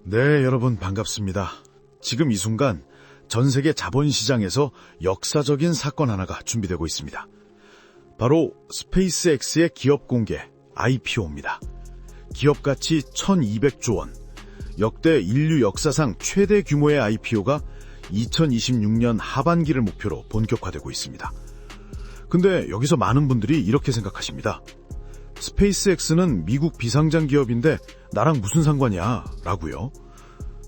네, 여러분 반갑습니다. 지금 이 순간 전 세계 자본시장에서 역사적인 사건 하나가 준비되고 있습니다. 바로 스페이스X의 기업 공개 IPO입니다. 기업 가치 1200조 원, 역대 인류 역사상 최대 규모의 IPO가 2026년 하반기를 목표로 본격화되고 있습니다. 근데 여기서 많은 분들이 이렇게 생각하십니다. 스페이스X는 미국 비상장 기업인데 나랑 무슨 상관이야? 라고요.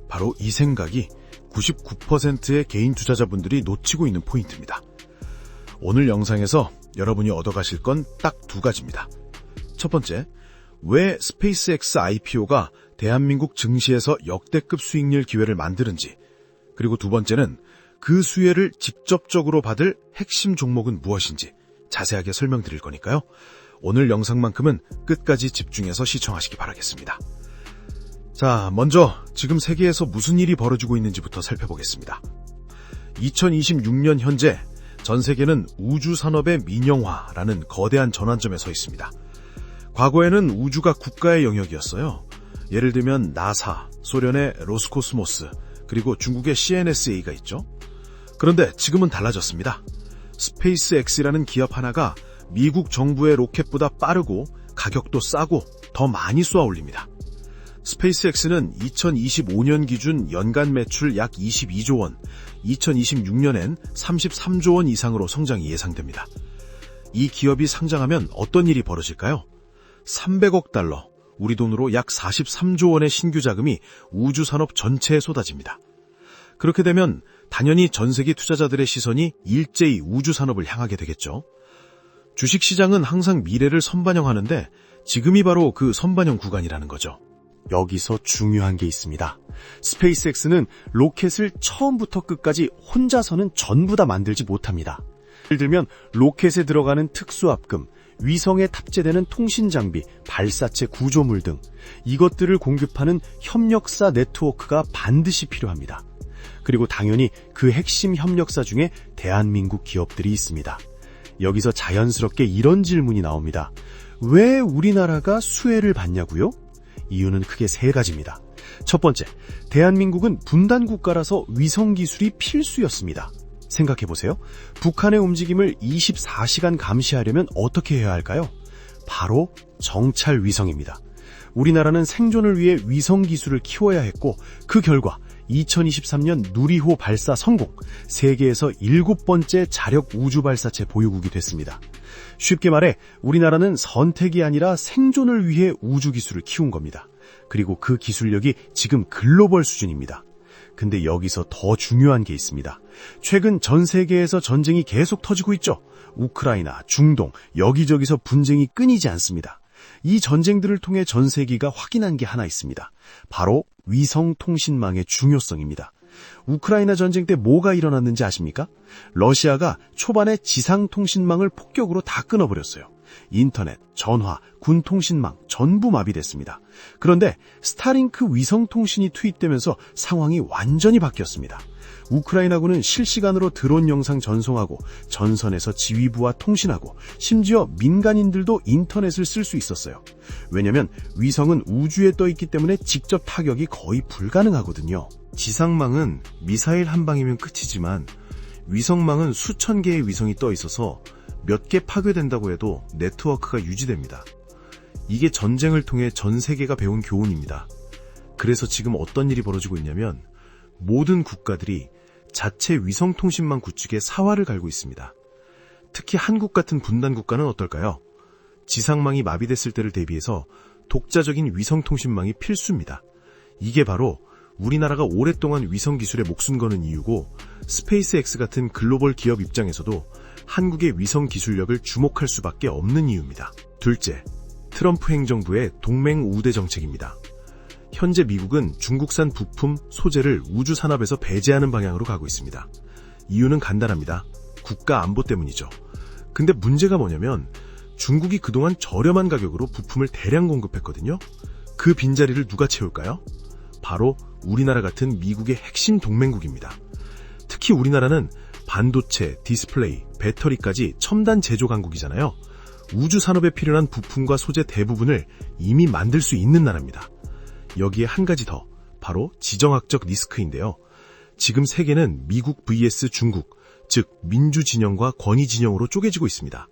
바로 이 생각이 99%의 개인 투자자분들이 놓치고 있는 포인트입니다. 오늘 영상에서 여러분이 얻어가실 건 딱 두 가지입니다. 첫 번째, 왜 스페이스X IPO가 대한민국 증시에서 역대급 수익률 기회를 만드는지, 그리고 두 번째는 그 수혜를 직접적으로 받을 핵심 종목은 무엇인지 자세하게 설명드릴 거니까요. 오늘 영상만큼은 끝까지 집중해서 시청하시기 바라겠습니다. 자, 먼저 지금 세계에서 무슨 일이 벌어지고 있는지부터 살펴보겠습니다. 2026년 현재 전 세계는 우주 산업의 민영화라는 거대한 전환점에 서 있습니다. 과거에는 우주가 국가의 영역이었어요. 예를 들면 나사, 소련의 로스코스모스, 그리고 중국의 CNSA가 있죠. 그런데 지금은 달라졌습니다. 스페이스X라는 기업 하나가 미국 정부의 로켓보다 빠르고 가격도 싸고 더 많이 쏘아 올립니다. 스페이스X는 2025년 기준 연간 매출 약 22조 원, 2026년엔 33조 원 이상으로 성장이 예상됩니다. 이 기업이 상장하면 어떤 일이 벌어질까요? 300억 달러, 우리 돈으로 약 43조 원의 신규 자금이 우주 산업 전체에 쏟아집니다. 그렇게 되면 당연히 전 세계 투자자들의 시선이 일제히 우주 산업을 향하게 되겠죠. 주식시장은 항상 미래를 선반영하는데 지금이 바로 그 선반영 구간이라는 거죠. 여기서 중요한 게 있습니다. 스페이스X는 로켓을 처음부터 끝까지 혼자서는 전부 다 만들지 못합니다. 예를 들면 로켓에 들어가는 특수압금, 위성에 탑재되는 통신장비, 발사체 구조물 등 이것들을 공급하는 협력사 네트워크가 반드시 필요합니다. 그리고 당연히 그 핵심 협력사 중에 대한민국 기업들이 있습니다. 여기서 자연스럽게 이런 질문이 나옵니다. 왜 우리나라가 수혜를 받냐고요? 이유는 크게 세 가지입니다. 첫 번째, 대한민국은 분단 국가라서 위성 기술이 필수였습니다. 생각해보세요. 북한의 움직임을 24시간 감시하려면 어떻게 해야 할까요? 바로 정찰 위성입니다. 우리나라는 생존을 위해 위성 기술을 키워야 했고 그 결과 2023년 누리호 발사 성공, 세계에서 7번째 자력 우주 발사체 보유국이 됐습니다. 쉽게 말해 우리나라는 선택이 아니라 생존을 위해 우주 기술을 키운 겁니다. 그리고 그 기술력이 지금 글로벌 수준입니다. 근데 여기서 더 중요한 게 있습니다. 최근 전 세계에서 전쟁이 계속 터지고 있죠. 우크라이나, 중동, 여기저기서 분쟁이 끊이지 않습니다. 이 전쟁들을 통해 전 세계가 확인한 게 하나 있습니다. 바로 위성통신망의 중요성입니다. 우크라이나 전쟁 때 뭐가 일어났는지 아십니까? 러시아가 초반에 지상통신망을 폭격으로 다 끊어버렸어요. 인터넷, 전화, 군통신망 전부 마비됐습니다. 그런데 스타링크 위성통신이 투입되면서 상황이 완전히 바뀌었습니다. 우크라이나군은 실시간으로 드론 영상 전송하고 전선에서 지휘부와 통신하고 심지어 민간인들도 인터넷을 쓸 수 있었어요. 왜냐면 위성은 우주에 떠 있기 때문에 직접 타격이 거의 불가능하거든요. 지상망은 미사일 한 방이면 끝이지만 위성망은 수천 개의 위성이 떠 있어서 몇 개 파괴된다고 해도 네트워크가 유지됩니다. 이게 전쟁을 통해 전 세계가 배운 교훈입니다. 그래서 지금 어떤 일이 벌어지고 있냐면 모든 국가들이 자체 위성통신망 구축에 사활을 갈고 있습니다. 특히 한국 같은 분단 국가는 어떨까요? 지상망이 마비됐을 때를 대비해서 독자적인 위성통신망이 필수입니다. 이게 바로 우리나라가 오랫동안 위성 기술에 목숨 거는 이유고 스페이스X 같은 글로벌 기업 입장에서도 한국의 위성 기술력을 주목할 수밖에 없는 이유입니다. 둘째, 트럼프 행정부의 동맹 우대 정책입니다. 현재 미국은 중국산 부품, 소재를 우주 산업에서 배제하는 방향으로 가고 있습니다. 이유는 간단합니다. 국가 안보 때문이죠. 근데 문제가 뭐냐면 중국이 그동안 저렴한 가격으로 부품을 대량 공급했거든요. 그 빈자리를 누가 채울까요? 바로 우리나라 같은 미국의 핵심 동맹국입니다. 특히 우리나라는 반도체, 디스플레이, 배터리까지 첨단 제조 강국이잖아요. 우주 산업에 필요한 부품과 소재 대부분을 이미 만들 수 있는 나라입니다. 여기에 한 가지 더, 바로 지정학적 리스크인데요. 지금 세계는 미국 vs 중국, 즉 민주 진영과 권위 진영으로 쪼개지고 있습니다.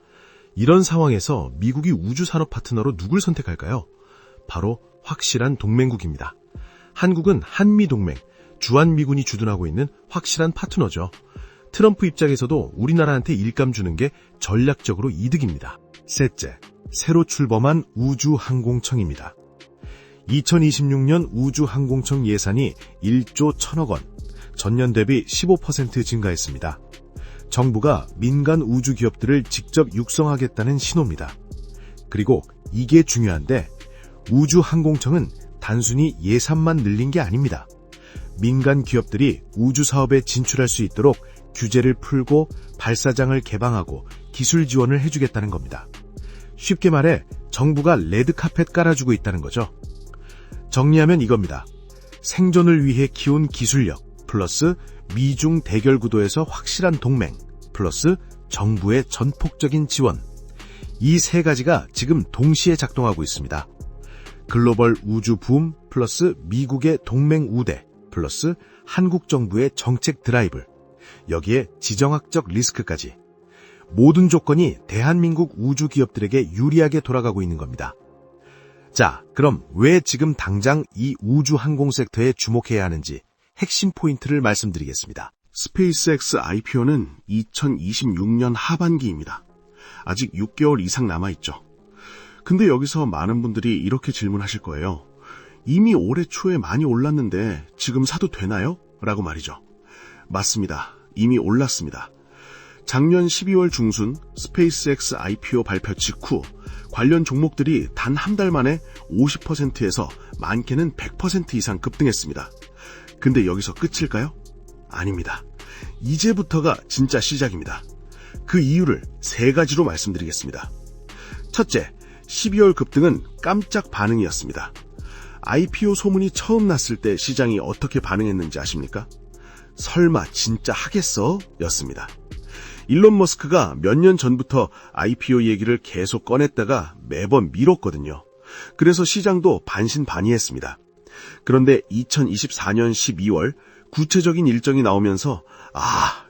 이런 상황에서 미국이 우주산업 파트너로 누굴 선택할까요? 바로 확실한 동맹국입니다. 한국은 한미동맹, 주한미군이 주둔하고 있는 확실한 파트너죠. 트럼프 입장에서도 우리나라한테 일감 주는 게 전략적으로 이득입니다. 셋째, 새로 출범한 우주항공청입니다. 2026년 우주항공청 예산이 1조 1천억 원, 전년 대비 15% 증가했습니다. 정부가 민간 우주기업들을 직접 육성하겠다는 신호입니다. 그리고 이게 중요한데 우주항공청은 단순히 예산만 늘린 게 아닙니다. 민간 기업들이 우주사업에 진출할 수 있도록 규제를 풀고 발사장을 개방하고 기술 지원을 해주겠다는 겁니다. 쉽게 말해 정부가 레드카펫 깔아주고 있다는 거죠. 정리하면 이겁니다. 생존을 위해 키운 기술력 플러스 미중 대결 구도에서 확실한 동맹 플러스 정부의 전폭적인 지원. 이 세 가지가 지금 동시에 작동하고 있습니다. 글로벌 우주 붐 플러스 미국의 동맹 우대 플러스 한국 정부의 정책 드라이브. 여기에 지정학적 리스크까지. 모든 조건이 대한민국 우주 기업들에게 유리하게 돌아가고 있는 겁니다. 자, 그럼 왜 지금 당장 이 우주 항공 섹터에 주목해야 하는지 핵심 포인트를 말씀드리겠습니다. 스페이스X IPO는 2026년 하반기입니다. 아직 6개월 이상 남아있죠. 근데 여기서 많은 분들이 이렇게 질문하실 거예요. 이미 올해 초에 많이 올랐는데 지금 사도 되나요? 라고 말이죠. 맞습니다. 이미 올랐습니다. 작년 12월 중순 스페이스X IPO 발표 직후 관련 종목들이 단 한 달 만에 50%에서 많게는 100% 이상 급등했습니다. 근데 여기서 끝일까요? 아닙니다. 이제부터가 진짜 시작입니다. 그 이유를 세 가지로 말씀드리겠습니다. 첫째, 12월 급등은 깜짝 반응이었습니다. IPO 소문이 처음 났을 때 시장이 어떻게 반응했는지 아십니까? 설마 진짜 하겠어? 였습니다. 일론 머스크가 몇 년 전부터 IPO 얘기를 계속 꺼냈다가 매번 미뤘거든요. 그래서 시장도 반신반의했습니다. 그런데 2024년 12월 구체적인 일정이 나오면서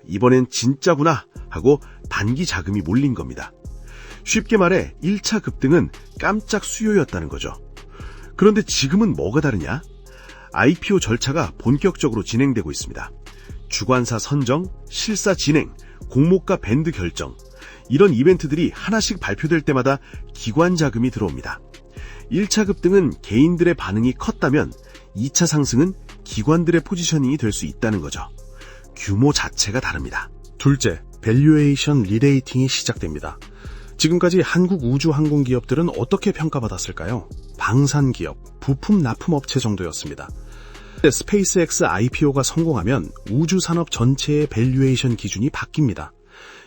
이번엔 진짜구나 하고 단기 자금이 몰린 겁니다. 쉽게 말해 1차 급등은 깜짝 수요였다는 거죠. 그런데 지금은 뭐가 다르냐? IPO 절차가 본격적으로 진행되고 있습니다. 주관사 선정, 실사 진행, 공모가 밴드 결정, 이런 이벤트들이 하나씩 발표될 때마다 기관 자금이 들어옵니다. 1차 급등은 개인들의 반응이 컸다면 2차 상승은 기관들의 포지셔닝이 될 수 있다는 거죠. 규모 자체가 다릅니다. 둘째, 밸류에이션 리레이팅이 시작됩니다. 지금까지 한국 우주항공기업들은 어떻게 평가받았을까요? 방산기업, 부품 납품업체 정도였습니다. 스페이스X IPO가 성공하면 우주산업 전체의 밸류에이션 기준이 바뀝니다.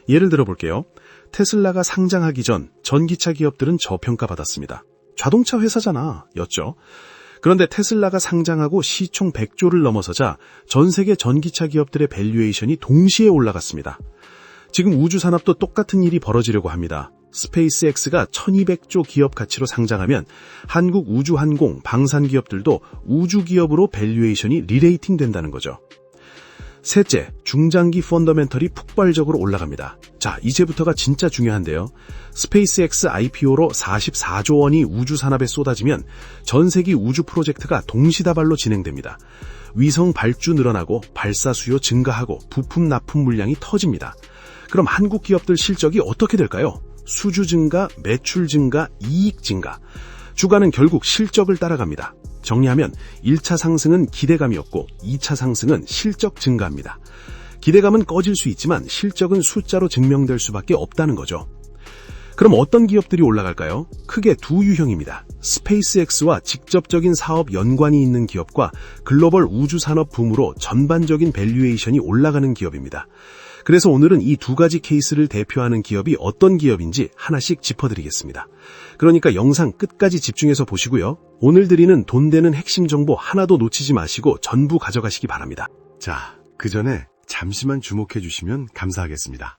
예를 들어볼게요. 테슬라가 상장하기 전 전기차 기업들은 저평가받았습니다. 자동차 회사잖아 였죠. 그런데 테슬라가 상장하고 시총 100조를 넘어서자 전 세계 전기차 기업들의 밸류에이션이 동시에 올라갔습니다. 지금 우주산업도 똑같은 일이 벌어지려고 합니다. 스페이스X가 1200조 기업 가치로 상장하면 한국 우주항공, 방산기업들도 우주기업으로 밸류에이션이 리레이팅 된다는 거죠. 셋째, 중장기 펀더멘털이 폭발적으로 올라갑니다. 자, 이제부터가 진짜 중요한데요. 스페이스X IPO로 44조 원이 우주산업에 쏟아지면 전 세계 우주 프로젝트가 동시다발로 진행됩니다. 위성 발주 늘어나고 발사 수요 증가하고 부품 납품 물량이 터집니다. 그럼 한국 기업들 실적이 어떻게 될까요? 수주 증가, 매출 증가, 이익 증가. 주가는 결국 실적을 따라갑니다. 정리하면 1차 상승은 기대감이었고 2차 상승은 실적 증가입니다. 기대감은 꺼질 수 있지만 실적은 숫자로 증명될 수밖에 없다는 거죠. 그럼 어떤 기업들이 올라갈까요? 크게 두 유형입니다. 스페이스X와 직접적인 사업 연관이 있는 기업과 글로벌 우주산업 붐으로 전반적인 밸류에이션이 올라가는 기업입니다. 그래서 오늘은 이 두 가지 케이스를 대표하는 기업이 어떤 기업인지 하나씩 짚어드리겠습니다. 그러니까 영상 끝까지 집중해서 보시고요. 오늘 드리는 돈 되는 핵심 정보 하나도 놓치지 마시고 전부 가져가시기 바랍니다. 자, 그 전에 잠시만 주목해 주시면 감사하겠습니다.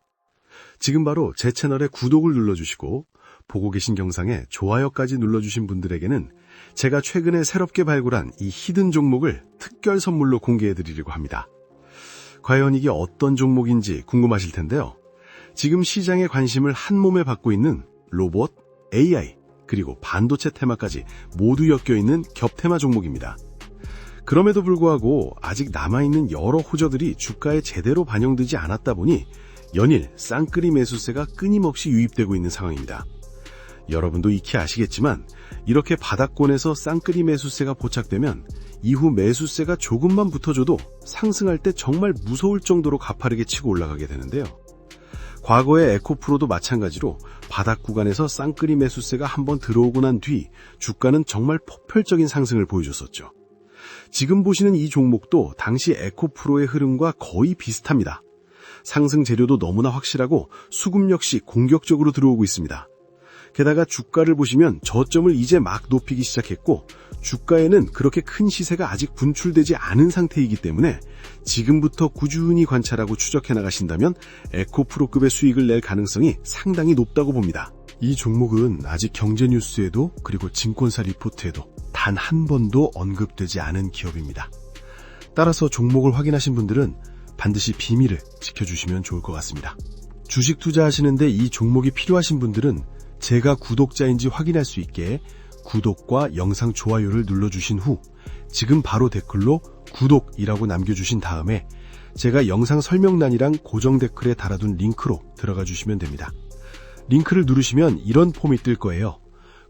지금 바로 제 채널에 구독을 눌러주시고 보고 계신 영상에 좋아요까지 눌러주신 분들에게는 제가 최근에 새롭게 발굴한 이 히든 종목을 특별 선물로 공개해드리려고 합니다. 과연 이게 어떤 종목인지 궁금하실 텐데요. 지금 시장의 관심을 한 몸에 받고 있는 로봇, AI, 그리고 반도체 테마까지 모두 엮여있는 겹테마 종목입니다. 그럼에도 불구하고 아직 남아있는 여러 호재들이 주가에 제대로 반영되지 않았다 보니 연일 쌍끌이 매수세가 끊임없이 유입되고 있는 상황입니다. 여러분도 익히 아시겠지만 이렇게 바닥권에서 쌍끌이 매수세가 포착되면 이후 매수세가 조금만 붙어줘도 상승할 때 정말 무서울 정도로 가파르게 치고 올라가게 되는데요. 과거의 에코프로도 마찬가지로 바닥 구간에서 쌍끌이 매수세가 한번 들어오고 난 뒤 주가는 정말 폭발적인 상승을 보여줬었죠. 지금 보시는 이 종목도 당시 에코프로의 흐름과 거의 비슷합니다. 상승 재료도 너무나 확실하고 수급 역시 공격적으로 들어오고 있습니다. 게다가 주가를 보시면 저점을 이제 막 높이기 시작했고 주가에는 그렇게 큰 시세가 아직 분출되지 않은 상태이기 때문에 지금부터 꾸준히 관찰하고 추적해 나가신다면 에코프로급의 수익을 낼 가능성이 상당히 높다고 봅니다. 이 종목은 아직 경제 뉴스에도 그리고 증권사 리포트에도 단 한 번도 언급되지 않은 기업입니다. 따라서 종목을 확인하신 분들은 반드시 비밀을 지켜주시면 좋을 것 같습니다. 주식 투자하시는데 이 종목이 필요하신 분들은 제가 구독자인지 확인할 수 있게 구독과 영상 좋아요를 눌러주신 후 지금 바로 댓글로 구독이라고 남겨주신 다음에 제가 영상 설명란이랑 고정 댓글에 달아둔 링크로 들어가 주시면 됩니다. 링크를 누르시면 이런 폼이 뜰 거예요.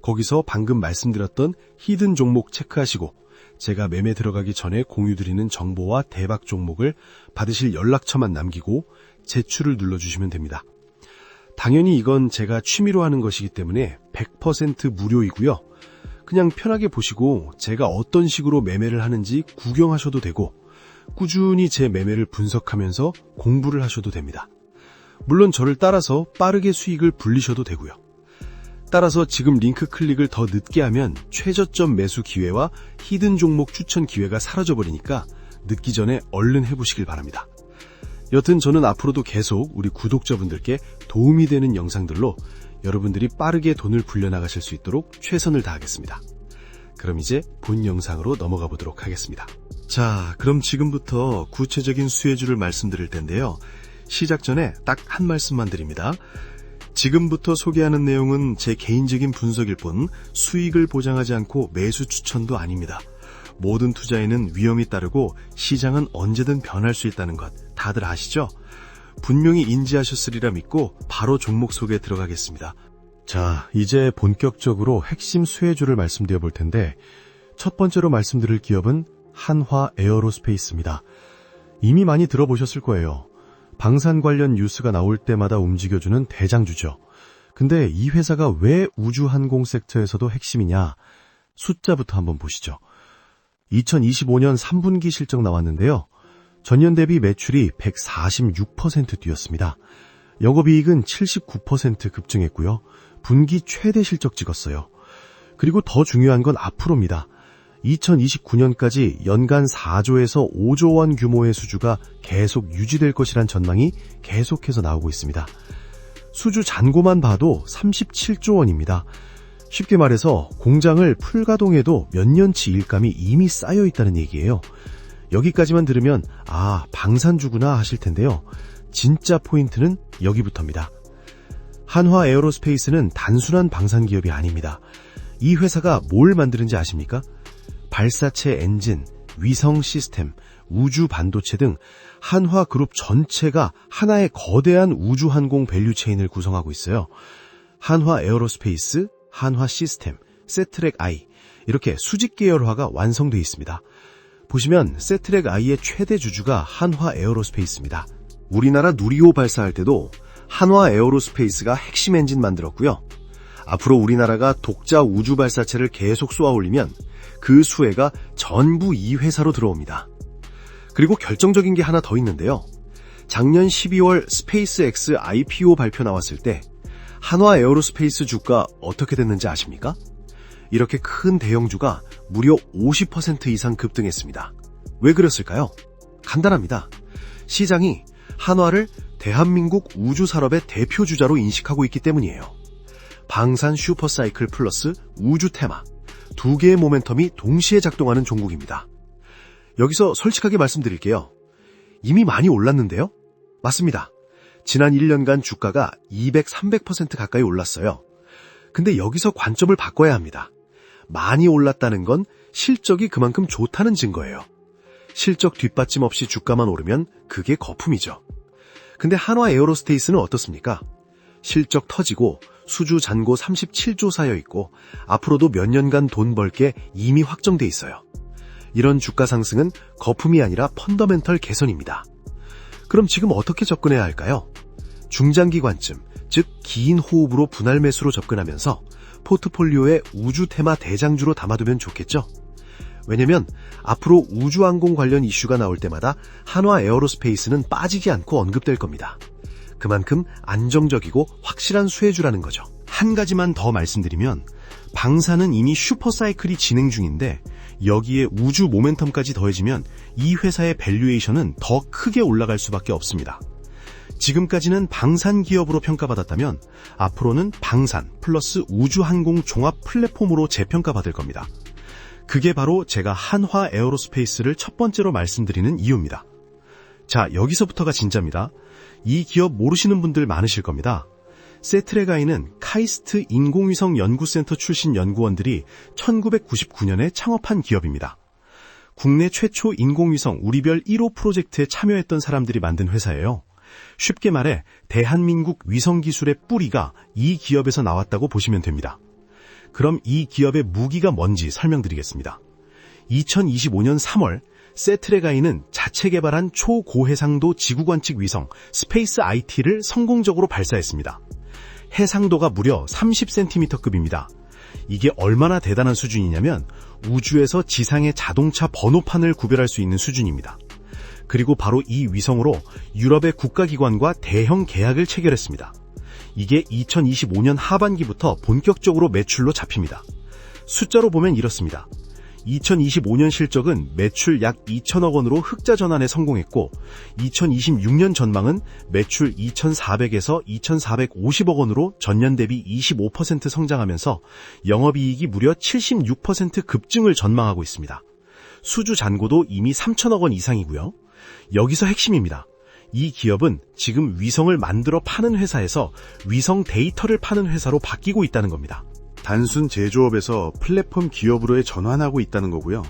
거기서 방금 말씀드렸던 히든 종목 체크하시고 제가 매매 들어가기 전에 공유드리는 정보와 대박 종목을 받으실 연락처만 남기고 제출을 눌러주시면 됩니다. 당연히 이건 제가 취미로 하는 것이기 때문에 100% 무료이고요. 그냥 편하게 보시고 제가 어떤 식으로 매매를 하는지 구경하셔도 되고 꾸준히 제 매매를 분석하면서 공부를 하셔도 됩니다. 물론 저를 따라서 빠르게 수익을 불리셔도 되고요. 따라서 지금 링크 클릭을 더 늦게 하면 최저점 매수 기회와 히든 종목 추천 기회가 사라져버리니까 늦기 전에 얼른 해보시길 바랍니다. 여튼 저는 앞으로도 계속 우리 구독자분들께 도움이 되는 영상들로 여러분들이 빠르게 돈을 불려나가실 수 있도록 최선을 다하겠습니다. 그럼 이제 본 영상으로 넘어가 보도록 하겠습니다. 자, 그럼 지금부터 구체적인 수혜주를 말씀드릴 텐데요. 시작 전에 딱 한 말씀만 드립니다. 지금부터 소개하는 내용은 제 개인적인 분석일 뿐 수익을 보장하지 않고 매수 추천도 아닙니다. 모든 투자에는 위험이 따르고 시장은 언제든 변할 수 있다는 것 다들 아시죠? 분명히 인지하셨으리라 믿고 바로 종목 소개에 들어가겠습니다. 자, 이제 본격적으로 핵심 수혜주를 말씀드려 볼 텐데 첫 번째로 말씀드릴 기업은 한화 에어로스페이스입니다. 이미 많이 들어보셨을 거예요. 방산 관련 뉴스가 나올 때마다 움직여주는 대장주죠. 근데 이 회사가 왜 우주항공 섹터에서도 핵심이냐? 숫자부터 한번 보시죠. 2025년 3분기 실적 나왔는데요. 전년 대비 매출이 146% 뛰었습니다. 영업이익은 79% 급증했고요. 분기 최대 실적 찍었어요. 그리고 더 중요한 건 앞으로입니다. 2029년까지 연간 4조에서 5조 원 규모의 수주가 계속 유지될 것이란 전망이 계속해서 나오고 있습니다. 수주 잔고만 봐도 37조 원입니다. 쉽게 말해서 공장을 풀가동해도 몇 년치 일감이 이미 쌓여 있다는 얘기예요. 여기까지만 들으면 아, 방산주구나 하실 텐데요. 진짜 포인트는 여기부터입니다. 한화 에어로스페이스는 단순한 방산 기업이 아닙니다. 이 회사가 뭘 만드는지 아십니까? 발사체 엔진, 위성 시스템, 우주 반도체 등 한화 그룹 전체가 하나의 거대한 우주항공 밸류체인을 구성하고 있어요. 한화 에어로스페이스, 한화 시스템, 세트랙 I 이렇게 수직 계열화가 완성되어 있습니다. 보시면 세트랙 I의 최대 주주가 한화 에어로스페이스입니다. 우리나라 누리호 발사할 때도 한화 에어로스페이스가 핵심 엔진 만들었고요. 앞으로 우리나라가 독자 우주 발사체를 계속 쏘아 올리면 그 수혜가 전부 이 회사로 들어옵니다. 그리고 결정적인 게 하나 더 있는데요. 작년 12월 스페이스X IPO 발표 나왔을 때 한화 에어로스페이스 주가 어떻게 됐는지 아십니까? 이렇게 큰 대형주가 무려 50% 이상 급등했습니다. 왜 그랬을까요? 간단합니다. 시장이 한화를 대한민국 우주산업의 대표주자로 인식하고 있기 때문이에요. 방산 슈퍼사이클 플러스 우주 테마, 두 개의 모멘텀이 동시에 작동하는 종목입니다. 여기서 솔직하게 말씀드릴게요. 이미 많이 올랐는데요? 맞습니다. 지난 1년간 주가가 200, 300% 가까이 올랐어요. 근데 여기서 관점을 바꿔야 합니다. 많이 올랐다는 건 실적이 그만큼 좋다는 증거예요. 실적 뒷받침 없이 주가만 오르면 그게 거품이죠. 근데 한화 에어로스페이스는 어떻습니까? 실적 터지고 수주 잔고 37조 쌓여 있고 앞으로도 몇 년간 돈 벌 게 이미 확정돼 있어요. 이런 주가 상승은 거품이 아니라 펀더멘털 개선입니다. 그럼 지금 어떻게 접근해야 할까요? 중장기 관점, 즉 긴 호흡으로 분할 매수로 접근하면서 포트폴리오에 우주 테마 대장주로 담아두면 좋겠죠? 왜냐면 앞으로 우주항공 관련 이슈가 나올 때마다 한화 에어로스페이스는 빠지지 않고 언급될 겁니다. 그만큼 안정적이고 확실한 수혜주라는 거죠. 한 가지만 더 말씀드리면 방사는 이미 슈퍼사이클이 진행 중인데 여기에 우주 모멘텀까지 더해지면 이 회사의 밸류에이션은 더 크게 올라갈 수밖에 없습니다. 지금까지는 방산 기업으로 평가받았다면 앞으로는 방산 플러스 우주항공 종합 플랫폼으로 재평가받을 겁니다. 그게 바로 제가 한화 에어로스페이스를 첫 번째로 말씀드리는 이유입니다. 자, 여기서부터가 진짜입니다. 이 기업 모르시는 분들 많으실 겁니다. 세트레가이는 카이스트 인공위성 연구센터 출신 연구원들이 1999년에 창업한 기업입니다. 국내 최초 인공위성 우리별 1호 프로젝트에 참여했던 사람들이 만든 회사예요. 쉽게 말해 대한민국 위성기술의 뿌리가 이 기업에서 나왔다고 보시면 됩니다. 그럼 이 기업의 무기가 뭔지 설명드리겠습니다. 2025년 3월 세트레가이는 자체 개발한 초고해상도 지구관측 위성 스페이스 IT를 성공적으로 발사했습니다. 해상도가 무려 30cm급입니다. 이게 얼마나 대단한 수준이냐면 우주에서 지상의 자동차 번호판을 구별할 수 있는 수준입니다. 그리고 바로 이 위성으로 유럽의 국가기관과 대형 계약을 체결했습니다. 이게 2025년 하반기부터 본격적으로 매출로 잡힙니다. 숫자로 보면 이렇습니다. 2025년 실적은 매출 약 2천억 원으로 흑자 전환에 성공했고 2026년 전망은 매출 2,400에서 2,450억 원으로 전년 대비 25% 성장하면서 영업이익이 무려 76% 급증을 전망하고 있습니다. 수주 잔고도 이미 3천억 원 이상이고요. 여기서 핵심입니다. 이 기업은 지금 위성을 만들어 파는 회사에서 위성 데이터를 파는 회사로 바뀌고 있다는 겁니다. 단순 제조업에서 플랫폼 기업으로의 전환하고 있다는 거고요.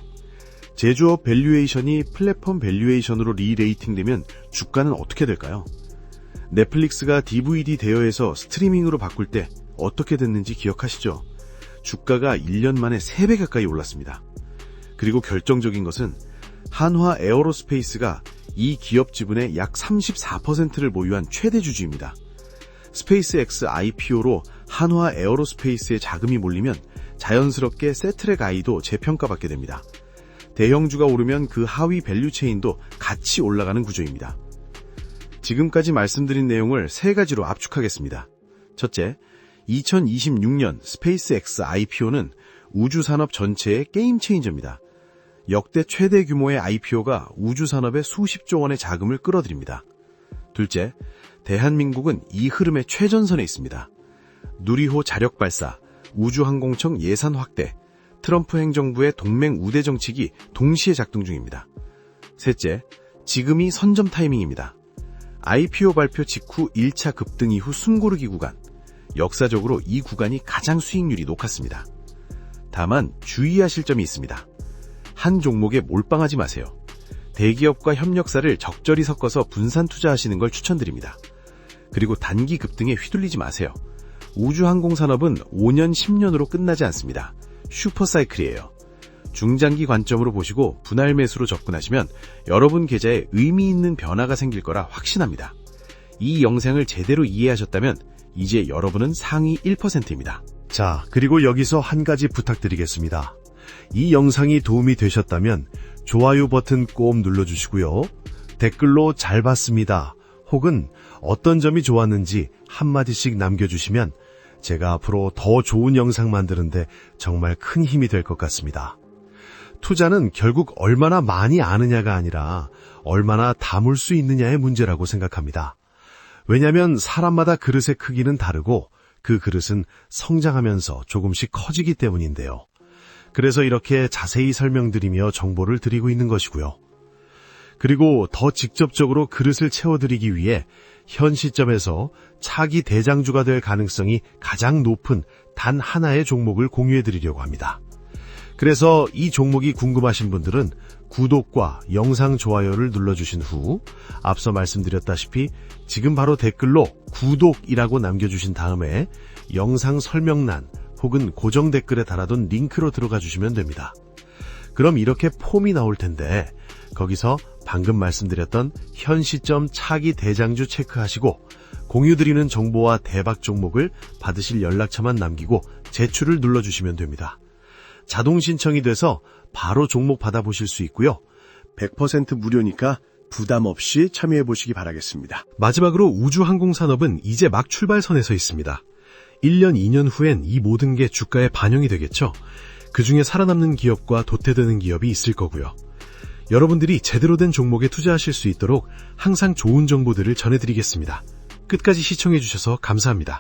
제조업 밸류에이션이 플랫폼 밸류에이션으로 리레이팅되면 주가는 어떻게 될까요? 넷플릭스가 DVD 대여해서 스트리밍으로 바꿀 때 어떻게 됐는지 기억하시죠? 주가가 1년 만에 3배 가까이 올랐습니다. 그리고 결정적인 것은 한화 에어로스페이스가 이 기업 지분의 약 34%를 보유한 최대 주주입니다. 스페이스X IPO로 한화 에어로스페이스에 자금이 몰리면 자연스럽게 세트레가이도 재평가받게 됩니다. 대형주가 오르면 그 하위 밸류체인도 같이 올라가는 구조입니다. 지금까지 말씀드린 내용을 3가지로 압축하겠습니다. 첫째, 2026년 스페이스X IPO는 우주산업 전체의 게임 체인저입니다. 역대 최대 규모의 IPO가 우주산업에 수십조 원의 자금을 끌어들입니다. 둘째, 대한민국은 이 흐름의 최전선에 있습니다. 누리호 자력발사, 우주항공청 예산 확대, 트럼프 행정부의 동맹 우대 정책이 동시에 작동 중입니다. 셋째, 지금이 선점 타이밍입니다. IPO 발표 직후 1차 급등 이후 숨고르기 구간, 역사적으로 이 구간이 가장 수익률이 높았습니다. 다만 주의하실 점이 있습니다. 한 종목에 몰빵하지 마세요. 대기업과 협력사를 적절히 섞어서 분산 투자하시는 걸 추천드립니다. 그리고 단기 급등에 휘둘리지 마세요. 우주항공산업은 5년, 10년으로 끝나지 않습니다. 슈퍼사이클이에요. 중장기 관점으로 보시고 분할 매수로 접근하시면 여러분 계좌에 의미 있는 변화가 생길 거라 확신합니다. 이 영상을 제대로 이해하셨다면 이제 여러분은 상위 1%입니다. 자, 그리고 여기서 한 가지 부탁드리겠습니다. 이 영상이 도움이 되셨다면 좋아요 버튼 꼭 눌러주시고요. 댓글로 잘 봤습니다. 혹은 어떤 점이 좋았는지 한마디씩 남겨주시면 제가 앞으로 더 좋은 영상 만드는데 정말 큰 힘이 될 것 같습니다. 투자는 결국 얼마나 많이 아느냐가 아니라 얼마나 담을 수 있느냐의 문제라고 생각합니다. 왜냐하면 사람마다 그릇의 크기는 다르고 그 그릇은 성장하면서 조금씩 커지기 때문인데요. 그래서 이렇게 자세히 설명드리며 정보를 드리고 있는 것이고요. 그리고 더 직접적으로 그릇을 채워드리기 위해 현 시점에서 차기 대장주가 될 가능성이 가장 높은 단 하나의 종목을 공유해드리려고 합니다. 그래서 이 종목이 궁금하신 분들은 구독과 영상 좋아요를 눌러주신 후 앞서 말씀드렸다시피 지금 바로 댓글로 구독이라고 남겨주신 다음에 영상 설명란 혹은 고정 댓글에 달아둔 링크로 들어가 주시면 됩니다. 그럼 이렇게 폼이 나올 텐데 거기서 방금 말씀드렸던 현 시점 차기 대장주 체크하시고 공유드리는 정보와 대박 종목을 받으실 연락처만 남기고 제출을 눌러주시면 됩니다. 자동 신청이 돼서 바로 종목 받아보실 수 있고요. 100% 무료니까 부담 없이 참여해 보시기 바라겠습니다. 마지막으로 우주항공산업은 이제 막 출발선에 서 있습니다. 1년, 2년 후엔 이 모든 게 주가에 반영이 되겠죠. 그중에 살아남는 기업과 도태되는 기업이 있을 거고요. 여러분들이 제대로 된 종목에 투자하실 수 있도록 항상 좋은 정보들을 전해드리겠습니다. 끝까지 시청해주셔서 감사합니다.